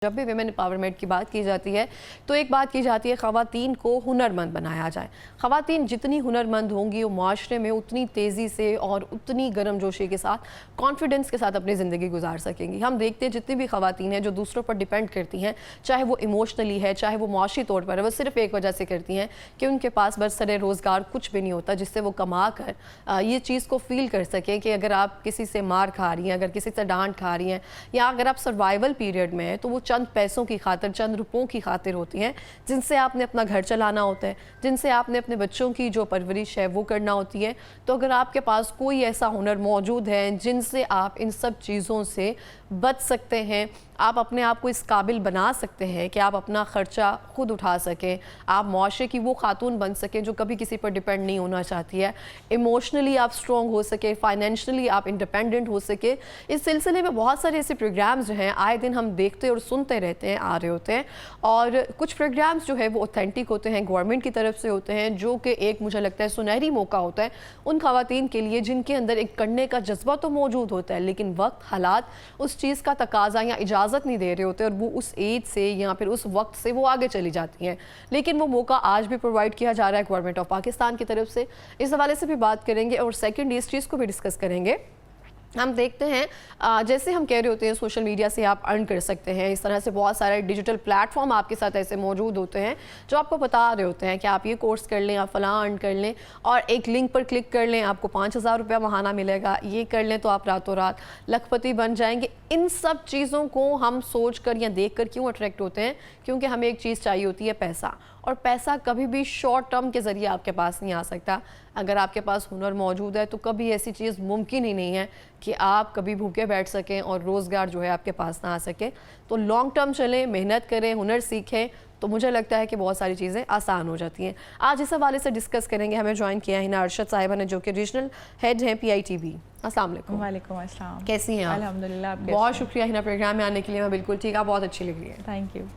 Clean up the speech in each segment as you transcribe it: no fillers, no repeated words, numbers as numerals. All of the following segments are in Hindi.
जब भी विमेन एम्पावरमेंट की बात की जाती है तो एक बात की जाती है ख़वातीन को हुनरमंद बनाया जाए। ख़वातीन जितनी हुनरमंद होंगी वो माशरे में उतनी तेज़ी से और उतनी गर्मजोशी के साथ कॉन्फिडेंस के साथ अपनी ज़िंदगी गुजार सकेंगी। हम देखते हैं जितनी भी ख़वातीन हैं जो दूसरों पर डिपेंड करती हैं, चाहे वो इमोशनली है चाहे वो माशी तौर पर है, वो सिर्फ एक वजह से करती हैं कि उनके पास बरसरे रोज़गार कुछ भी नहीं होता जिससे वो कमा कर ये चीज़ को फील कर सकें कि अगर आप किसी से मार खा रही हैं, अगर किसी से डांट खा रही हैं या अगर आप सर्वाइवल पीरियड में हैं तो वो चंद पैसों की खातिर, चंद रुपयों की खातिर होती हैं जिनसे आपने अपना घर चलाना होता है, जिनसे आपने अपने बच्चों की जो परवरिश है वो करना होती है। तो अगर आपके पास कोई ऐसा हुनर मौजूद है जिनसे आप इन सब चीज़ों से बच सकते हैं, आप अपने आप को इस काबिल बना सकते हैं कि आप अपना ख़र्चा खुद उठा सकें, आप मुआशरे की वो खातून बन सकें जो कभी किसी पर डिपेंड नहीं होना चाहती है, इमोशनली आप स्ट्रॉन्ग हो सके, फाइनेंशियली आप इंडिपेंडेंट हो सके। इस सिलसिले में बहुत सारे ऐसे प्रोग्राम्स जो हैं आए दिन हम देखते और सुनते रहते हैं, आ रहे होते हैं। और कुछ प्रोग्राम्स जो है वो ऑथेंटिक होते हैं, गवर्नमेंट की तरफ से होते हैं, जो कि एक मुझे लगता है सुनहरी मौका होता है उन ख़वातीन के लिए जिनके अंदर एक करने का जज्बा तो मौजूद होता है लेकिन वक्त, हालात उस चीज़ का तकाजा या इजाज़त नहीं दे रहे होते और वो उस एज से या फिर उस वक्त से वो आगे चली जाती हैं। लेकिन वो मौका आज भी प्रोवाइड किया जा रहा है गवर्नमेंट ऑफ पाकिस्तान की तरफ से। इस हवाले से भी बात करेंगे और सेकेंड इस चीज़ को भी डिस्कस करेंगे। हम देखते हैं जैसे हम कह रहे होते हैं सोशल मीडिया से आप अर्न कर सकते हैं, इस तरह से बहुत सारे डिजिटल प्लेटफॉर्म आपके साथ ऐसे मौजूद होते हैं जो आपको बता रहे होते हैं कि आप ये कोर्स कर लें, आप फलां अर्न कर लें और एक लिंक पर क्लिक कर लें, आपको 5,000 रुपया महाना मिलेगा, ये कर लें तो आप रातों रात लखपति बन जाएंगे। इन सब चीज़ों को हम सोच कर या देख कर क्यों अट्रैक्ट होते हैं? क्योंकि हमें एक चीज़ चाहिए होती है, पैसा। और पैसा कभी भी शॉर्ट टर्म के ज़रिए आपके पास नहीं आ सकता। अगर आपके पास हुनर मौजूद है तो कभी ऐसी चीज़ मुमकिन ही नहीं है कि आप कभी भूखे बैठ सकें और रोज़गार जो है आपके पास ना आ सके। तो लॉन्ग टर्म चलें, मेहनत करें, हुनर सीखें, तो मुझे लगता है कि बहुत सारी चीज़ें आसान हो जाती हैं। आज इस हवाले से डिस्कस करेंगे। हमें ज्वाइन किया है हिना अरशद साहिबा ने, जो कि रीजनल हेड हैं PITB। अस्सलाम वालेकुम। वालेकुम अस्सलाम। कैसी हैं आप? अल्हम्दुलिल्लाह। बहुत शुक्रिया हिना प्रोग्राम में आने के लिए। मैं बिल्कुल ठीक, आप बहुत अच्छी लग रही है। Thank you.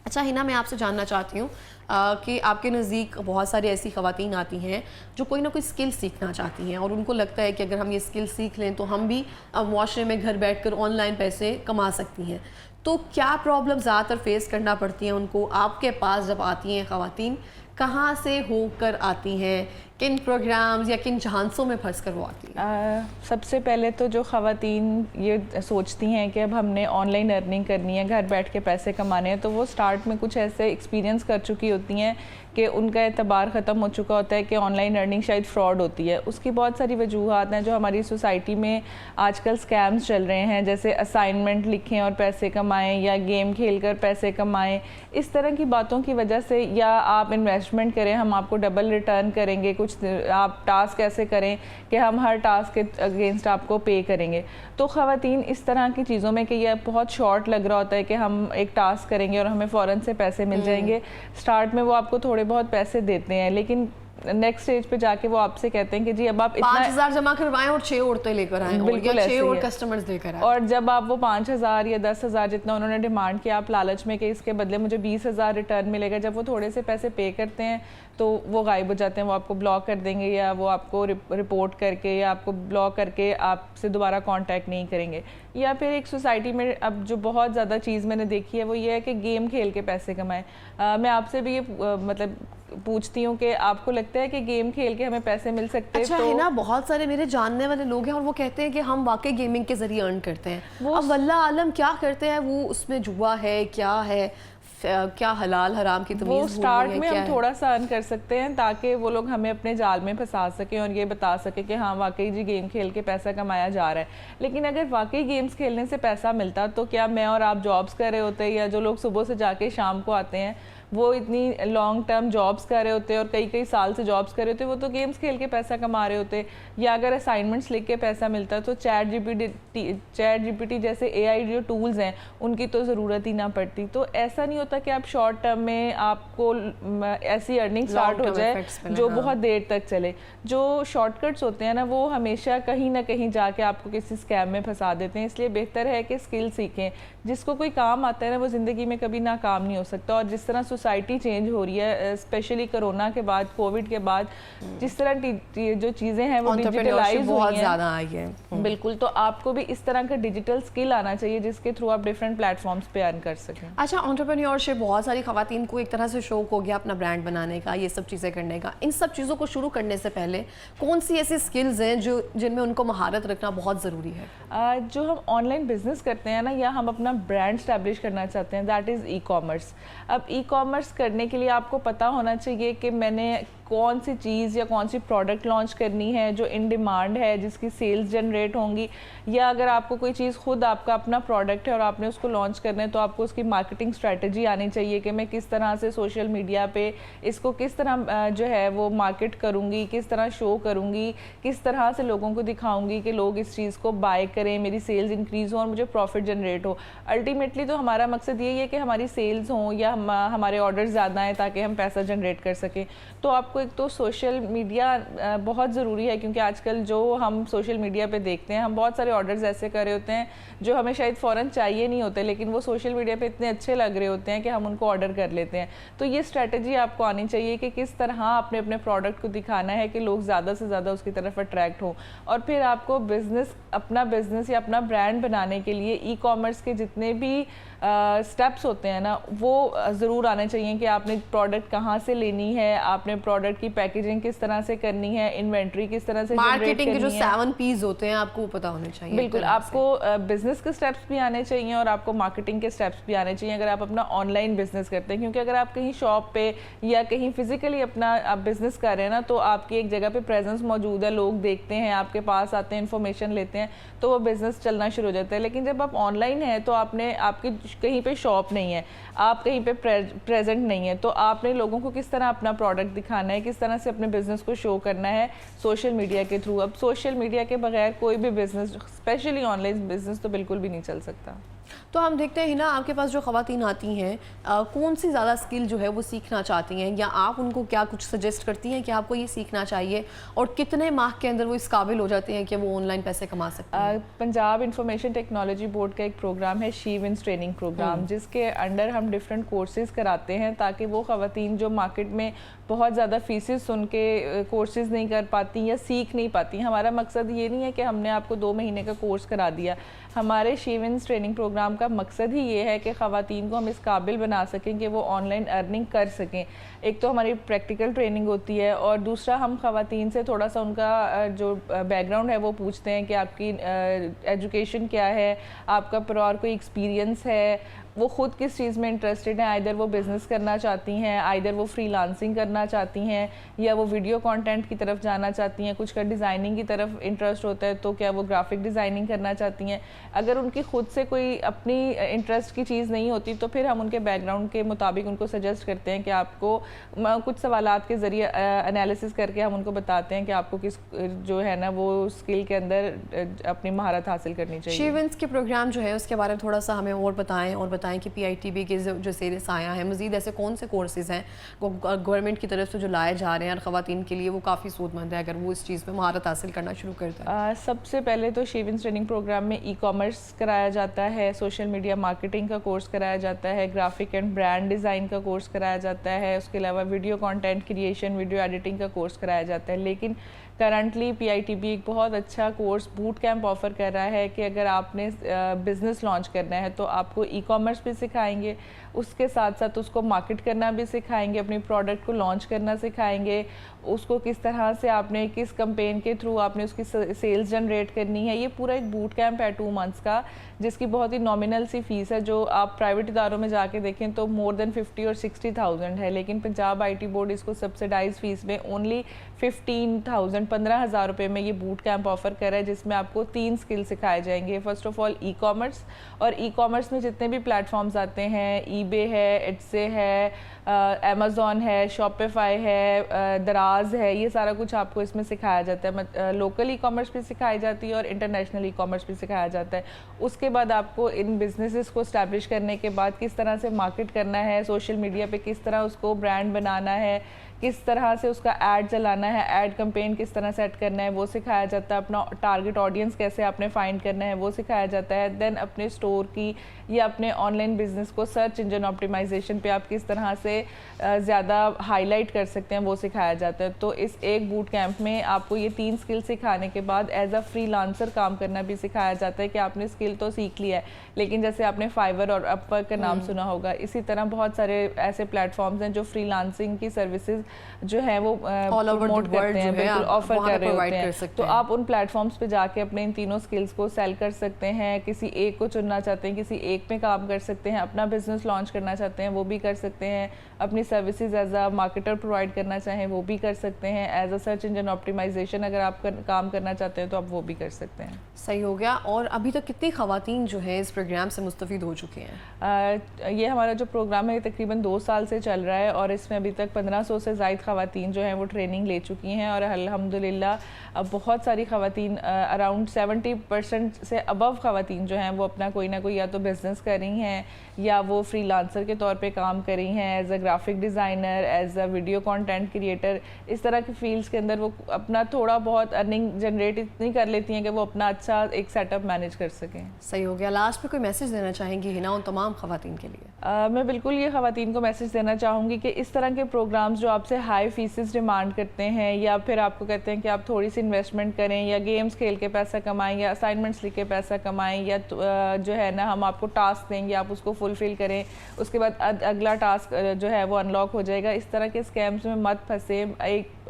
अच्छा हिना, मैं आपसे जानना चाहती हूँ कि आपके नज़दीक बहुत सारी ऐसी ख़वातीन आती हैं जो कोई ना कोई स्किल सीखना चाहती हैं और उनको लगता है कि अगर हम ये स्किल सीख लें तो हम भी मुआशरे में घर बैठकर ऑनलाइन पैसे कमा सकती हैं। तो क्या प्रॉब्लम ज़्यादातर फेस करना पड़ती हैं उनको? आपके पास जब आती हैं ख़वातीन, कहाँ से होकर आती हैं, किन प्रोग्राम्स या किन झांसों में फंस कर वो आती हैं? सबसे पहले तो जो ख़वातीन ये सोचती हैं कि अब हमने ऑनलाइन अर्निंग करनी है, घर बैठ के पैसे कमाने हैं, तो वो स्टार्ट में कुछ ऐसे एक्सपीरियंस कर चुकी होती हैं कि उनका एतबार ख़त्म हो चुका होता है कि ऑनलाइन अर्निंग शायद फ्रॉड होती है। उसकी बहुत सारी वजूहात हैं जो हमारी सोसाइटी में आजकल स्कैम्स चल रहे हैं, जैसे असाइनमेंट लिखें और पैसे कमाएं या गेम खेल कर पैसे कमाएं। इस तरह की बातों की वजह से, या आप इन्वेस्टमेंट करें, हम आपको डबल रिटर्न करेंगे, कुछ आप टास्क ऐसे करें कि हम हर टास्क के अगेंस्ट आपको पे करेंगे। तो ख़वातीन इस तरह की चीज़ों में कि यह बहुत शॉर्ट लग रहा होता है कि हम एक टास्क करेंगे और हमें फ़ौरन से पैसे मिल जाएंगे। स्टार्ट में वो आपको थोड़े बहुत पैसे देते हैं लेकिन नेक्स्ट स्टेज पे जाके वो आपसे कहते हैं कि जी अब आप 5,000 जमा करवाएं और 6 औरतें लेकर आएं, बिल्कुल 6 और कस्टमर्स लेकर आएं। और जब आप वो 5,000 या 10,000 जितना उन्होंने डिमांड किया, आप लालच में कि इसके बदले मुझे 20,000 रिटर्न मिलेगा, जब वो थोड़े से पैसे पे करते हैं तो वो गायब हो जाते हैं। वो आपको ब्लॉक कर देंगे या वो आपको रिपोर्ट करके या आपको ब्लॉक करके आपसे दोबारा कांटेक्ट नहीं करेंगे। या फिर एक सोसाइटी में अब जो बहुत ज़्यादा चीज़ मैंने देखी है वो ये है कि गेम खेल के पैसे कमाएं। मैं आपसे भी ये मतलब पूछती हूँ कि आपको लगता है कि गेम खेल के हमें पैसे मिल सकते हैं? अच्छा है ना, बहुत सारे मेरे जानने वाले लोग हैं और वो कहते हैं कि हम वाकई गेमिंग के ज़रिए अर्न करते हैं। अब वल्लाह आलम क्या करते हैं वो, उसमें जुआ है, क्या है, क्या हलाल हराम की तमीज़? वो स्टार्ट में हम थोड़ा सा अर्न कर सकते हैं ताकि वो लोग हमें अपने जाल में फंसा सकें और ये बता सके कि हाँ वाकई जी गेम खेल के पैसा कमाया जा रहा है। लेकिन अगर वाकई गेम्स खेलने से पैसा मिलता तो क्या मैं और आप जॉब्स कर रहे होते, या जो लोग सुबह से जाके शाम को आते हैं वो इतनी लॉन्ग टर्म जॉब्स कर रहे होते और कई साल से जॉब्स कर रहे होते, वो तो गेम्स खेल के पैसा कमा रहे होते। या अगर असाइनमेंट्स लिख के पैसा मिलता तो चैट जीपीटी जैसे AI जो टूल्स हैं उनकी तो ज़रूरत ही ना पड़ती। तो ऐसा नहीं होता कि आप शॉर्ट टर्म में आपको ऐसी अर्निंग स्टार्ट हो जाए जो बहुत देर तक चले। जो शॉर्टकट्स होते हैं ना वो हमेशा कहीं ना कहीं जाके आपको किसी स्कैम में फंसा देते हैं। इसलिए बेहतर है कि स्किल सीखें। जिसको कोई काम आता है ना वो ज़िंदगी में कभी नाकाम नहीं हो सकता। और जिस तरह सोसाइटी चेंज हो रही है, स्पेशली कोरोना के बाद, कोविड के बाद, जिस तरह जो चीज़ें हैं वो डिजिटलाइज बहुत ज़्यादा आई है। बिल्कुल, तो आपको भी इस तरह का डिजिटल स्किल आना चाहिए जिसके थ्रू आप डिफरेंट प्लेटफॉर्म्स पे अर्न कर सकें। अच्छा, एंटरप्रेन्योरशिप बहुत सारी खवातीन को एक तरह से शौक हो गया अपना ब्रांड बनाने का, ये सब चीज़ें करने का। इन सब चीज़ों को शुरू करने से पहले कौन सी ऐसी स्किल्स हैं जो जिनमें उनको महारत रखना बहुत ज़रूरी है? जो हम ऑनलाइन बिजनेस करते हैं ना, या हम अपना ब्रांड स्टैब्लिश करना चाहते हैं, दैट इज़ ई कॉमर्स। अब ई कॉमर्स करने के लिए आपको पता होना चाहिए कि मैंने कौन सी चीज़ या कौन सी प्रोडक्ट लॉन्च करनी है जो इन डिमांड है, जिसकी सेल्स जनरेट होंगी, या अगर आपको कोई चीज़ खुद आपका अपना प्रोडक्ट है और आपने उसको लॉन्च करना है तो आपको उसकी मार्केटिंग स्ट्रेटजी आनी चाहिए कि मैं किस तरह से सोशल मीडिया पे इसको किस तरह जो है वो मार्केट करूँगी, किस तरह शो करूँगी, किस तरह से लोगों को दिखाऊँगी कि लोग इस चीज़ को बाय करें, मेरी सेल्स इंक्रीज़ हो और मुझे प्रॉफिट जनरेट हो। अल्टीमेटली तो हमारा मकसद यही है कि हमारी सेल्स हों या हमारे ऑर्डर ज़्यादा हैं ताकि हम पैसा जनरेट कर सकें। तो आपको एक तो सोशल मीडिया बहुत ज़रूरी है, क्योंकि आजकल जो हम सोशल मीडिया पे देखते हैं, हम बहुत सारे ऑर्डर्स ऐसे कर रहे होते हैं जो हमें शायद फ़ौरन चाहिए नहीं होते, लेकिन वो सोशल मीडिया पे इतने अच्छे लग रहे होते हैं कि हम उनको ऑर्डर कर लेते हैं। तो ये स्ट्रेटजी आपको आनी चाहिए कि किस तरह आपने अपने प्रोडक्ट को दिखाना है कि लोग ज़्यादा से ज़्यादा उसकी तरफ अट्रैक्ट हों। और फिर आपको अपना बिज़नेस या अपना ब्रांड बनाने के लिए ई कॉमर्स के जितने भी स्टेप्स होते हैं ना, वो ज़रूर आने चाहिए कि आपने प्रोडक्ट कहाँ से लेनी है, आपने प्रोडक्ट की पैकेजिंग किस तरह से करनी है, इन्वेंट्री किस तरह से मार्केटिंग के जो 7 P's होते हैं आपको पता होने चाहिए। बिल्कुल, आपको बिजनेस के स्टेप्स भी आने चाहिए और आपको मार्केटिंग के स्टेप्स भी आने चाहिए अगर आप अपना ऑनलाइन बिजनेस करते हैं, क्योंकि अगर आप कहीं शॉप पे या कहीं फिजिकली अपना आप बिजनेस कर रहे हैं ना, तो आपकी एक जगह पे प्रेजेंस मौजूद है, लोग देखते हैं, आपके पास आते हैं, इन्फॉर्मेशन लेते हैं, तो वो बिजनेस चलना शुरू हो जाता है। लेकिन जब आप ऑनलाइन हैं तो आपकी कहीं पे शॉप नहीं है, आप कहीं पे प्रेजेंट नहीं है, तो आपने लोगों को किस तरह अपना प्रोडक्ट दिखाना है, किस तरह से अपने बिजनेस को शो करना है सोशल मीडिया के थ्रू। अब सोशल मीडिया के बगैर कोई भी बिजनेस, स्पेशली ऑनलाइन बिजनेस, तो बिल्कुल भी नहीं चल सकता। तो हम देखते हैं ना, आपके पास जो ख़वातीन आती हैं, कौन सी ज़्यादा स्किल जो है वो सीखना चाहती हैं, या आप उनको क्या कुछ सजेस्ट करती हैं कि आपको ये सीखना चाहिए, और कितने माह के अंदर वो इस काबिल हो जाते हैं कि वो ऑनलाइन पैसे कमा सकते हैं? पंजाब इंफॉर्मेशन टेक्नोलॉजी बोर्ड का एक प्रोग्राम है, शी विंस ट्रेनिंग प्रोग्राम, जिसके अंडर हम डिफरेंट कोर्सेज़ कराते हैं ताकि वो ख़वातीन जो मार्केट में बहुत ज़्यादा फीसेस सुन के कोर्सेज़ नहीं कर पाती या सीख नहीं पाती। हमारा मकसद ये नहीं है कि हमने आपको 2 महीने का कोर्स करा दिया। हमारे शी विंस ट्रेनिंग प्रोग्राम का मकसद ही ये है कि ख़वातीन को हम इस काबिल बना सकें कि वो ऑनलाइन अर्निंग कर सकें। एक तो हमारी प्रैक्टिकल ट्रेनिंग होती है, और दूसरा हम ख़वातीन से थोड़ा सा उनका जो बैकग्राउंड है वो पूछते हैं कि आपकी एजुकेशन क्या है, आपका और कोई एक्सपीरियंस है, वो ख़ुद किस चीज़ में इंटरेस्टेड हैं, आइदर वो बिज़नेस करना चाहती हैं, आइदर वो फ्रीलांसिंग करना चाहती हैं, या वो वीडियो कंटेंट की तरफ जाना चाहती हैं, कुछ का डिज़ाइनिंग की तरफ इंटरेस्ट होता है तो क्या वो ग्राफिक डिज़ाइनिंग करना चाहती हैं। अगर उनकी ख़ुद से कोई अपनी इंटरेस्ट की चीज़ नहीं होती तो फिर हम उनके बैकग्राउंड के मुताबिक उनको सजेस्ट करते हैं कि आपको कुछ सवालात के ज़रिए एनालिसिस करके हम उनको बताते हैं कि आपको किस जो है ना वो स्किल के अंदर अपनी महारत हासिल करनी चाहिए। शी विंस के प्रोग्राम जो है उसके बारे में थोड़ा सा हमें और बताएं कि PITB के जो सेरेस आया है, मज़ीद ऐसे कौन से कोर्सेज़ हैं गवर्नमेंट की तरफ से जो लाए जा रहे हैं और ख़वातीन के लिए वो काफ़ी सूदमंद है अगर वो इस चीज़ में महारत हासिल करना शुरू करता है? सबसे पहले तो शी विंस ट्रेनिंग प्रोग्राम में ई कॉमर्स कराया जाता है, सोशल मीडिया मार्केटिंग का कोर्स कराया जाता है, ग्राफिक एंड ब्रांड डिज़ाइन का कोर्स कराया जाता है, उसके अलावा video content creation, video editing का कोर्स कराया जाता है। लेकिन करंटली PITB एक बहुत अच्छा कोर्स बूट कैंप ऑफ़र कर रहा है कि अगर आपने बिज़नेस लॉन्च करना है तो आपको ई कॉमर्स भी सिखाएंगे, उसके साथ साथ उसको मार्केट करना भी सिखाएंगे, अपनी प्रोडक्ट को लॉन्च करना सिखाएंगे, उसको किस तरह से आपने किस कैंपेन के थ्रू आपने उसकी सेल्स जनरेट करनी है। ये पूरा एक बूट कैंप है 2 मंथ्स का, जिसकी बहुत ही नॉमिनल सी फ़ीस है। जो आप प्राइवेट इदारों में जाके देखें तो मोर देन 50 और 60,000 है, लेकिन पंजाब IT बोर्ड इसको सब्सिडाइज फ़ीस में ओनली 15,000 रुपये में ये बूट कैंप ऑफ़र कर रहा है, जिसमें आपको 3 स्किल सिखाए जाएंगे। First of all e commerce, और ई कॉमर्स में जितने भी प्लेटफॉर्म्स आते हैं, eBay है, एटसे है, अमेज़ॉन है, शॉपिफाई है, दराज है, ये सारा कुछ आपको इसमें सिखाया जाता है। लोकल ई कॉमर्स भी सिखाई जाती है और इंटरनेशनल ई कॉमर्स भी सिखाया जाता है। उसके बाद आपको इन बिजनेसेस को स्टैब्लिश करने के बाद किस तरह से मार्केट करना है, सोशल मीडिया पे किस तरह उसको ब्रांड बनाना है, किस तरह से उसका ऐड चलाना है, ऐड कैंपेन किस तरह सेट करना है वो सिखाया जाता है, अपना टारगेट ऑडियंस कैसे आपने फाइंड करना है वो सिखाया जाता है। देन अपने स्टोर की या अपने ऑनलाइन बिजनेस को सर्च इंजन ऑप्टिमाइजेशन पे आप किस तरह से ज़्यादा हाईलाइट कर सकते हैं वो सिखाया जाता है। तो इस एक बूट कैंप में आपको ये 3 स्किल सिखाने के बाद एज अ फ्रीलांसर काम करना भी सिखाया जाता है कि आपने स्किल तो सीख लिया है, लेकिन जैसे आपने फाइवर और अपवर्क का नाम सुना होगा, इसी तरह बहुत सारे ऐसे प्लेटफॉर्म्स हैं जो फ्रीलांसिंग की सर्विसेज जो है वो प्रमोट करते हैं, बिल्कुल ऑफर कर रहे होते हैं। तो आप उन प्लेटफॉर्म्स पे जाके अपने इन तीनों स्किल्स को सेल कर सकते हैं। किसी एक को चुनना चाहते हैं, किसी एक पे काम कर सकते हैं, अपना बिजनेस लॉन्च करना चाहते हैं वो भी कर सकते हैं, अपनी services as a marketer provide करना चाहें वो भी कर सकते हैं, as a search engine optimisation अगर आप काम करना चाहते हैं तो आप वो भी कर सकते हैं। सही हो गया। और अभी तक कितनी ख़वातीन जो है इस प्रोग्राम से मुस्तफ़ीद हो चुकी हैं? ये हमारा जो प्रोग्राम है तकरीबन 2 साल से चल रहा है और इसमें अभी तक 1500 से ज़ायद ख़वातीन जो हैं वो ट्रेनिंग ले चुकी हैं और अल्हम्दुलिल्लाह बहुत सारी ख़वातीन अराउंड 70% से अबव ख़वातीन जो हैं वो अपना कोई ना कोई या तो बिज़नेस कर रही हैं या वो फ्रीलांसर के तौर पे काम कर रही हैं, as a graphic designer, as a video content creator. इस तरह के फील्ड्स के अंदर वो अपना थोड़ा बहुत अर्निंग जनरेट इतनी कर लेती हैं कि वो अपना अच्छा एक सेटअप मैनेज कर सकें। सही हो गया। लास्ट में कोई मैसेज देना चाहेंगी हिना उन तमाम ख़वातीन के लिए? मैं बिल्कुल ये ख़वातीन को मैसेज देना चाहूँगी कि इस तरह के प्रोग्राम्स जो आपसे हाई फीसेस डिमांड करते हैं या फिर आपको कहते हैं कि आप थोड़ी सी इन्वेस्टमेंट करें या गेम्स खेल के पैसा कमाएं या असाइनमेंट्स लिख के पैसा कमाएं या जो है ना हम आपको टास्क देंगे आप उसको फुलफ़िल करें, उसके बाद अगला टास्क जो है वो अनलॉक हो जाएगा। इस तरह के स्कैम्स में मत फंसे।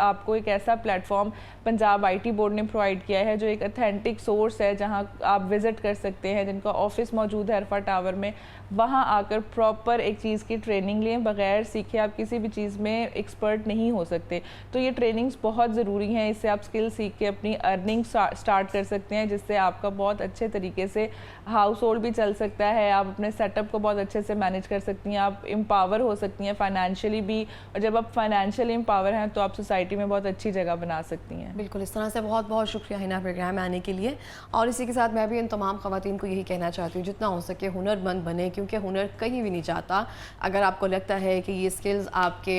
आपको एक ऐसा प्लेटफॉर्म पंजाब IT बोर्ड ने प्रोवाइड किया है जो एक ऑथेंटिक सोर्स है जहां आप विज़िट कर सकते हैं, जिनका ऑफिस मौजूद है अरफा टावर में। वहां आकर प्रॉपर एक चीज़ की ट्रेनिंग लें, बगैर सीखे आप किसी भी चीज़ में एक्सपर्ट नहीं हो सकते। तो ये ट्रेनिंग्स बहुत ज़रूरी हैं, इससे आप स्किल सीख के अपनी अर्निंग स्टार्ट कर सकते हैं, जिससे आपका बहुत अच्छे तरीके से हाउस होल्ड भी चल सकता है, आप अपने सेटअप को बहुत अच्छे से मैनेज कर सकती हैं, आप एम्पावर हो सकती हैं फाइनेंशियली भी, और जब आप फाइनेंशियली एम्पावर हैं तो आप सोसाइटी में बहुत अच्छी जगह बना सकती हैं। बिल्कुल, इस तरह से बहुत बहुत शुक्रिया हिना प्रोग्राम में आने के लिए। और इसी के साथ मैं भी इन तमाम ख़वातीन को यही कहना चाहती हूँ जितना हो सके हुनरमंद बने, क्योंकि हुनर कहीं भी नहीं जाता। अगर आपको लगता है कि ये स्किल्स आपके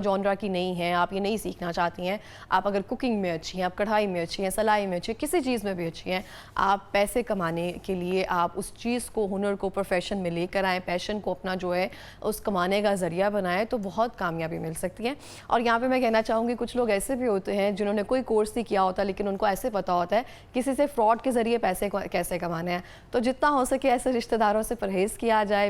जॉनरा की नहीं है, आप ये नहीं सीखना चाहती हैं, आप अगर कुकिंग में अच्छी हैं, आप कढ़ाई में अच्छी हैं, सिलाई में अच्छी हैं, किसी चीज़ में भी अच्छी हैं, आप पैसे कमाने के लिए आप उस चीज़ को, हुनर को प्रोफेशन में लेकर आएँ, पैशन को अपना जो है उस कमाने का ज़रिया बनाएं, तो बहुत कामयाबी मिल सकती है। और यहाँ पे मैं कहना चाहूँगी कुछ लोग ऐसे भी होते हैं जिन्होंने कोई कोर्स नहीं किया होता लेकिन उनको ऐसे पता होता है किसी से फ्रॉड के ज़रिए पैसे कैसे कमाने हैं। तो जितना हो सके ऐसे रिश्तेदारों से परहेज़ किया जाए।